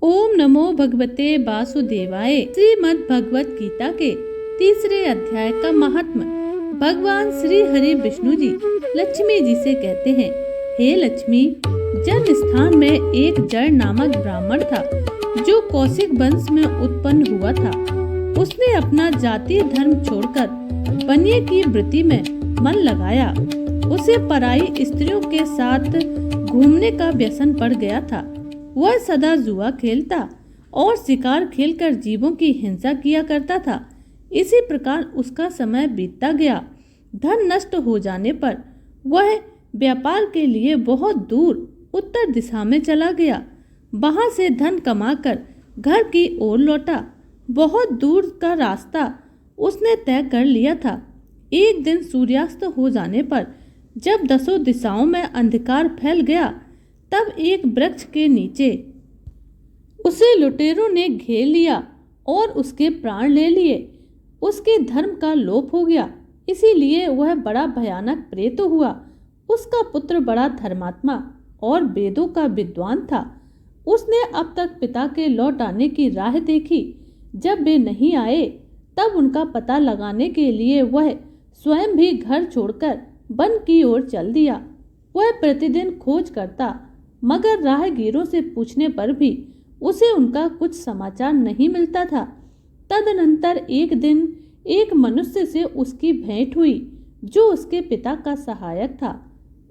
ओम नमो भगवते वासुदेवाय। श्रीमद् भगवत गीता के तीसरे अध्याय का महात्म्य। भगवान श्री हरि विष्णु जी लक्ष्मी जी से कहते हैं, हे लक्ष्मी, जन स्थान में एक जड़ नामक ब्राह्मण था जो कौशिक वंश में उत्पन्न हुआ था। उसने अपना जातीय धर्म छोड़कर बनिए की वृत्ति में मन लगाया। उसे पराई स्त्रियों के साथ घूमने का व्यसन पड़ गया था। वह सदा जुआ खेलता और शिकार खेलकर जीवों की हिंसा किया करता था। इसी प्रकार उसका समय बीतता गया। धन नष्ट हो जाने पर वह व्यापार के लिए बहुत दूर उत्तर दिशा में चला गया। वहां से धन कमाकर घर की ओर लौटा। बहुत दूर का रास्ता उसने तय कर लिया था। एक दिन सूर्यास्त हो जाने पर जब दसों दिशाओं में अंधकार फैल गया, तब एक वृक्ष के नीचे उसे लुटेरों ने घेर लिया और उसके प्राण ले लिए। उसके धर्म का लोप हो गया, इसीलिए वह बड़ा भयानक प्रेत हुआ। उसका पुत्र बड़ा धर्मात्मा और वेदों का विद्वान था। उसने अब तक पिता के लौट आने की राह देखी। जब वे नहीं आए, तब उनका पता लगाने के लिए वह स्वयं भी घर छोड़कर वन की ओर चल दिया। वह प्रतिदिन खोज करता, मगर राहगीरों से पूछने पर भी उसे उनका कुछ समाचार नहीं मिलता था। तदनंतर एक दिन एक मनुष्य से उसकी भेंट हुई जो उसके पिता का सहायक था।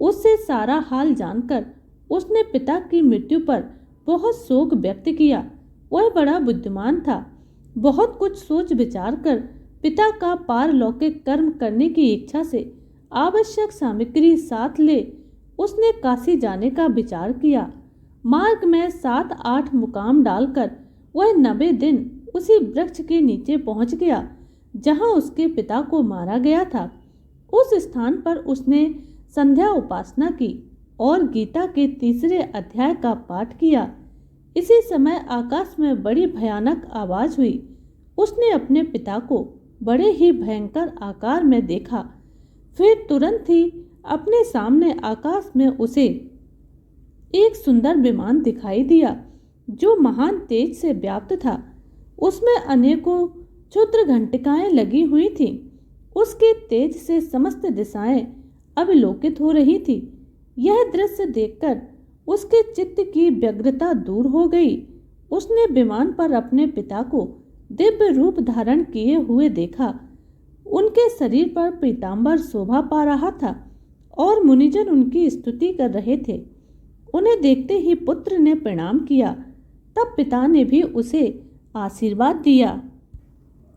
उससे सारा हाल जानकर उसने पिता की मृत्यु पर बहुत शोक व्यक्त किया। वह बड़ा बुद्धिमान था। बहुत कुछ सोच विचार कर पिता का पारलौकिक कर्म करने की इच्छा से आवश्यक सामग्री साथ ले उसने काशी जाने का विचार किया। मार्ग में 7-8 मुकाम डालकर वह 90 दिन उसी वृक्ष के नीचे पहुंच गया जहां उसके पिता को मारा गया था। उस स्थान पर उसने संध्या उपासना की और गीता के तीसरे अध्याय का पाठ किया। इसी समय आकाश में बड़ी भयानक आवाज हुई। उसने अपने पिता को बड़े ही भयंकर आकार में देखा। फिर तुरंत ही अपने सामने आकाश में उसे एक सुंदर विमान दिखाई दिया जो महान तेज से व्याप्त था। उसमें अनेकों क्षुद्र घंटिकाएं लगी हुई थीं। उसके तेज से समस्त दिशाएं अवलोकित हो रही थी। यह दृश्य देखकर उसके चित्त की व्यग्रता दूर हो गई। उसने विमान पर अपने पिता को दिव्य रूप धारण किए हुए देखा। उनके शरीर पर पीतांबर शोभा पा रहा था और मुनिजन उनकी स्तुति कर रहे थे। उन्हें देखते ही पुत्र ने प्रणाम किया। तब पिता ने भी उसे आशीर्वाद दिया।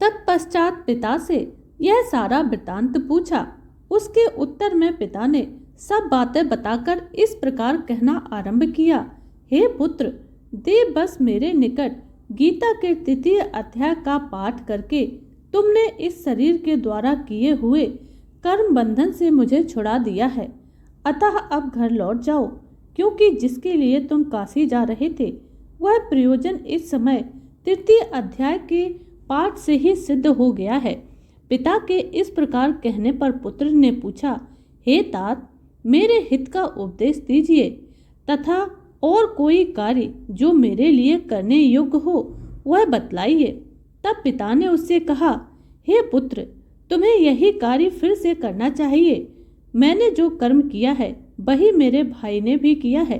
तत्पश्चात पिता से यह सारा वृतांत पूछा। उसके उत्तर में पिता ने सब बातें बताकर इस प्रकार कहना आरंभ किया, हे पुत्र, दे बस मेरे निकट गीता के तृतीय अध्याय का पाठ करके तुमने इस शरीर के द्वारा किए हुए कर्म बंधन से मुझे छुड़ा दिया है। अतः अब घर लौट जाओ, क्योंकि जिसके लिए तुम काशी जा रहे थे वह प्रयोजन इस समय तृतीय अध्याय के पाठ से ही सिद्ध हो गया है। पिता के इस प्रकार कहने पर पुत्र ने पूछा, हे तात, मेरे हित का उपदेश दीजिए तथा और कोई कार्य जो मेरे लिए करने योग्य हो वह बतलाइए। तब पिता ने उससे कहा, हे पुत्र, तुम्हें यही कार्य फिर से करना चाहिए। मैंने जो कर्म किया है वही मेरे भाई ने भी किया है।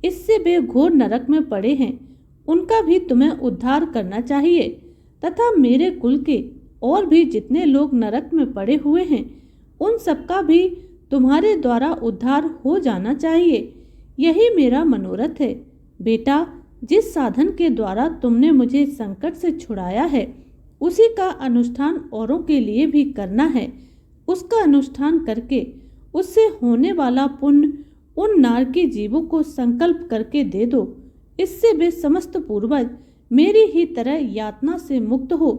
इससे वे घोर नरक में पड़े हैं। उनका भी तुम्हें उद्धार करना चाहिए तथा मेरे कुल के और भी जितने लोग नरक में पड़े हुए हैं उन सबका भी तुम्हारे द्वारा उद्धार हो जाना चाहिए। यही मेरा मनोरथ है। बेटा, जिस साधन के द्वारा तुमने मुझे संकट से छुड़ाया है उसी का अनुष्ठान औरों के लिए भी करना है। उसका अनुष्ठान करके उससे होने वाला पुण्य उन नारकी जीवों को संकल्प करके दे दो। इससे वे समस्त पूर्वज मेरी ही तरह यातना से मुक्त हो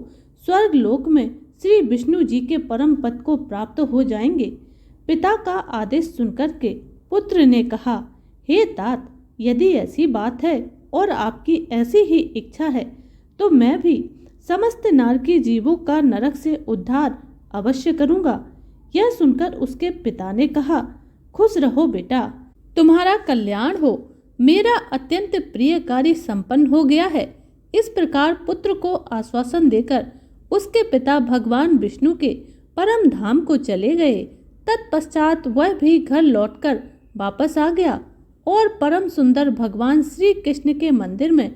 स्वर्ग लोक में श्री विष्णु जी के परम पद को प्राप्त हो जाएंगे। पिता का आदेश सुनकर के पुत्र ने कहा, हे तात, यदि ऐसी बात है और आपकी ऐसी ही इच्छा है तो मैं भी समस्त नारकी जीवों का नरक से उद्धार अवश्य करूंगा। यह सुनकर उसके पिता ने कहा, खुश रहो बेटा, तुम्हारा कल्याण हो। मेरा अत्यंत प्रिय कार्य संपन्न हो गया है। इस प्रकार पुत्र को आश्वासन देकर उसके पिता भगवान विष्णु के परम धाम को चले गए। तत्पश्चात वह भी घर लौटकर वापस आ गया और परम सुंदर भगवान श्री कृष्ण के मंदिर में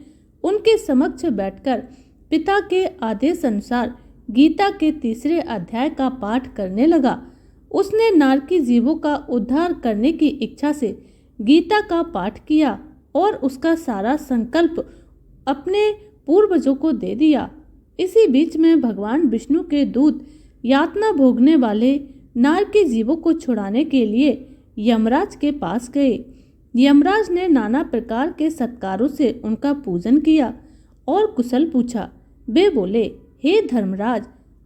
उनके समक्ष बैठकर पिता के आदेश अनुसार गीता के 3 अध्याय का पाठ करने लगा। उसने नारकी जीवों का उद्धार करने की इच्छा से गीता का पाठ किया और उसका सारा संकल्प अपने पूर्वजों को दे दिया। इसी बीच में भगवान विष्णु के दूत यातना भोगने वाले नारकी जीवों को छुड़ाने के लिए यमराज के पास गए। यमराज ने नाना प्रकार के सत्कारों से उनका पूजन किया और कुशल पूछा। वे बोले, हे धर्मराज,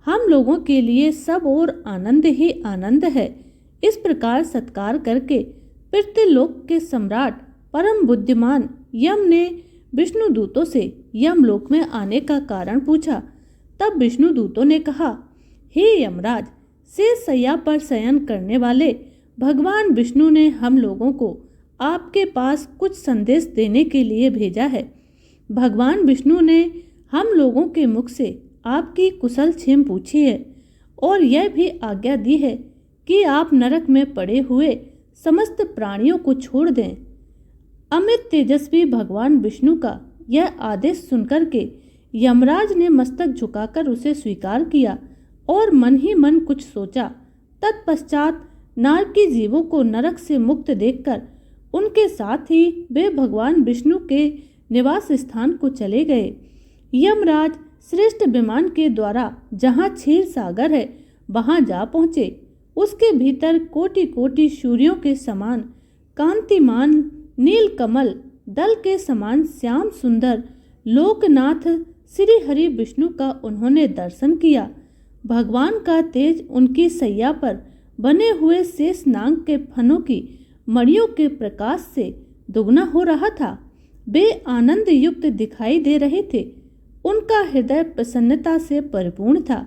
हम लोगों के लिए सब और आनंद ही आनंद है। इस प्रकार सत्कार करके पृथ्वीलोक के सम्राट परम बुद्धिमान यम ने विष्णु दूतों से यमलोक में आने का कारण पूछा। तब विष्णु दूतों ने कहा, हे यमराज, शेष शैया पर शयन करने वाले भगवान विष्णु ने हम लोगों को आपके पास कुछ संदेश देने के लिए भेजा है। भगवान विष्णु ने हम लोगों के मुख से आपकी कुशल क्षेम पूछी है और यह भी आज्ञा दी है कि आप नरक में पड़े हुए समस्त प्राणियों को छोड़ दें। अमित तेजस्वी भगवान विष्णु का यह आदेश सुनकर के यमराज ने मस्तक झुकाकर उसे स्वीकार किया और मन ही मन कुछ सोचा। तत्पश्चात नारकी जीवों को नरक से मुक्त देखकर उनके साथ ही वे भगवान विष्णु के निवास स्थान को चले गए। यमराज श्रेष्ठ विमान के द्वारा जहाँ क्षीर सागर है वहाँ जा पहुँचे। उसके भीतर कोटि कोटि सूर्यों के समान कांतिमान नील कमल दल के समान श्याम सुंदर लोकनाथ श्री हरि विष्णु का उन्होंने दर्शन किया। भगवान का तेज उनकी सैया पर बने हुए शेष नाग के फनों की मणियों के प्रकाश से दुगना हो रहा था। वे आनंद युक्त दिखाई दे रहे थे। उनका हृदय प्रसन्नता से परिपूर्ण था।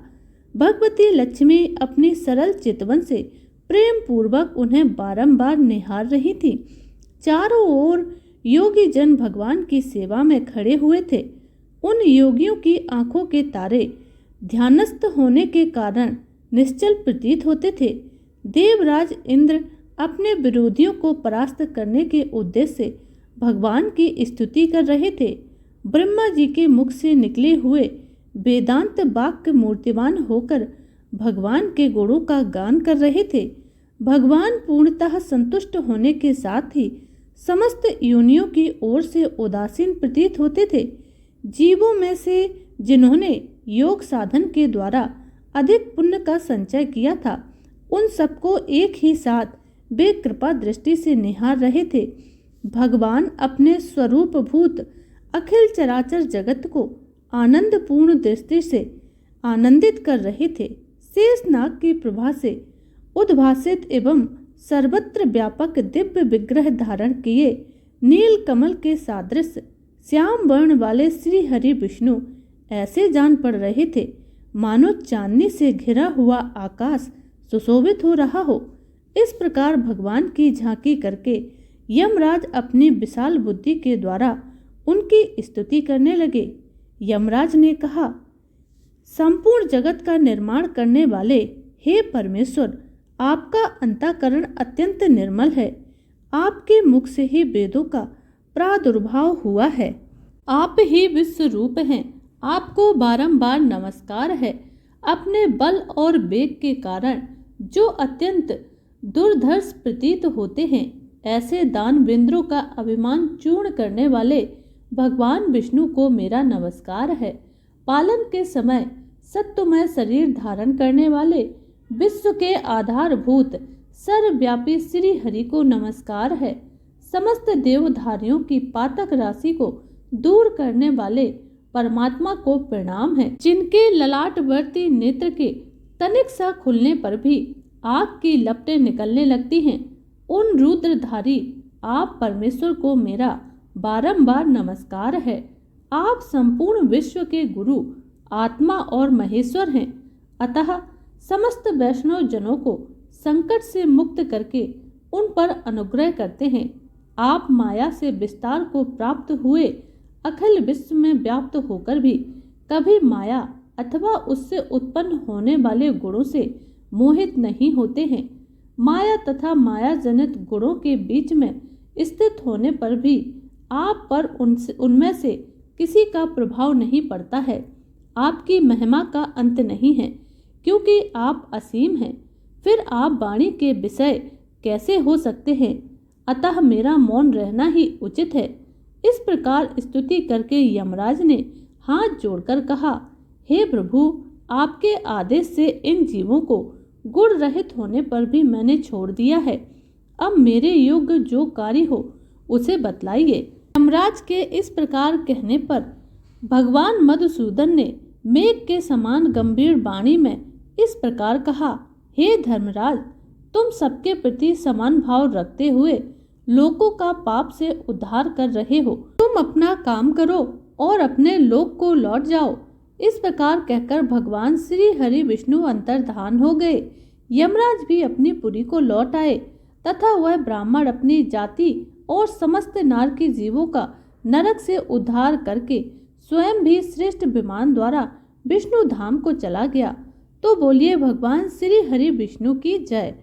भगवती लक्ष्मी अपनी सरल चितवन से प्रेम पूर्वक उन्हें बारंबार निहार रही थी। चारों ओर योगी जन भगवान की सेवा में खड़े हुए थे। उन योगियों की आंखों के तारे ध्यानस्थ होने के कारण निश्चल प्रतीत होते थे। देवराज इंद्र अपने विरोधियों को परास्त करने के उद्देश्य से भगवान की स्तुति कर रहे थे। ब्रह्मा जी के मुख से निकले हुए वेदांत वाक्य मूर्तिवान होकर भगवान के गुणों का गान कर रहे थे। भगवान पूर्णतः संतुष्ट होने के साथ ही समस्त योनियों की ओर से उदासीन प्रतीत होते थे। जीवों में से जिन्होंने योग साधन के द्वारा अधिक पुण्य का संचय किया था, उन सबको एक ही साथ वे कृपा दृष्टि से निहार रहे थे। भगवान अपने स्वरूप भूत अखिल चराचर जगत को आनंदपूर्ण दृष्टि से आनंदित कर रहे थे। शेषनाग की प्रभा से उद्भासित एवं सर्वत्र व्यापक दिव्य विग्रह धारण किए नील कमल के सादृश श्याम वर्ण वाले श्री हरि विष्णु ऐसे जान पड़ रहे थे मानो चांदनी से घिरा हुआ आकाश सुशोभित हो रहा हो। इस प्रकार भगवान की झांकी करके यमराज अपनी विशाल बुद्धि के द्वारा उनकी स्तुति करने लगे। यमराज ने कहा, संपूर्ण जगत का निर्माण करने वाले हे परमेश्वर, आपका अंतःकरण अत्यंत निर्मल है। आपके मुख से ही वेदों का प्रादुर्भाव हुआ है। आप ही विश्व रूप हैं। आपको बारंबार नमस्कार है। अपने बल और वेग के कारण जो अत्यंत दुर्धर्ष प्रतीत होते हैं, ऐसे दानवेंद्रों का अभिमान चूर्ण करने वाले भगवान विष्णु को मेरा नमस्कार है। पालन के समय सत्वमय शरीर धारण करने वाले विश्व के आधारभूत सर्वव्यापी श्री हरि को नमस्कार है। समस्त देवधारियों की पातक राशि को दूर करने वाले परमात्मा को प्रणाम है। जिनके ललाटवर्ती नेत्र के तनिक सा खुलने पर भी आग की लपटें निकलने लगती हैं, उन रुद्रधारी आप परमेश्वर को मेरा बारंबार नमस्कार है। आप संपूर्ण विश्व के गुरु, आत्मा और महेश्वर हैं। अतः समस्त वैष्णव जनों को संकट से मुक्त करके उन पर अनुग्रह करते हैं। आप माया से विस्तार को प्राप्त हुए अखिल विश्व में व्याप्त होकर भी कभी माया अथवा उससे उत्पन्न होने वाले गुणों से मोहित नहीं होते हैं। माया तथा माया जनित गुणों के बीच में स्थित होने पर भी आप पर उनमें से किसी का प्रभाव नहीं पड़ता है। आपकी महिमा का अंत नहीं है, क्योंकि आप असीम हैं। फिर आप वाणी के विषय कैसे हो सकते हैं? अतः मेरा मौन रहना ही उचित है। इस प्रकार स्तुति करके यमराज ने हाथ जोड़कर कहा, हे प्रभु, आपके आदेश से इन जीवों को गुण रहित होने पर भी मैंने छोड़ दिया है। अब मेरे योग्य जो कार्य हो उसे बतलाइए। यमराज के इस प्रकार कहने पर भगवान मधुसूदन ने मेघ के समान गंभीर वाणी में इस प्रकार कहा, हे धर्मराज, तुम सबके प्रति समान भाव रखते हुए लोकों का पाप से उद्धार कर रहे हो। तुम अपना काम करो और अपने लोक को लौट जाओ। इस प्रकार कहकर भगवान श्री हरि विष्णु अंतर्धान हो गए। यमराज भी अपनी पुरी को लौट आए तथा वह ब्राह्मण अपनी जाति और समस्त नार के जीवों का नरक से उद्धार करके स्वयं भी श्रेष्ठ विमान द्वारा विष्णु धाम को चला गया। तो बोलिए भगवान श्री हरि विष्णु की जय।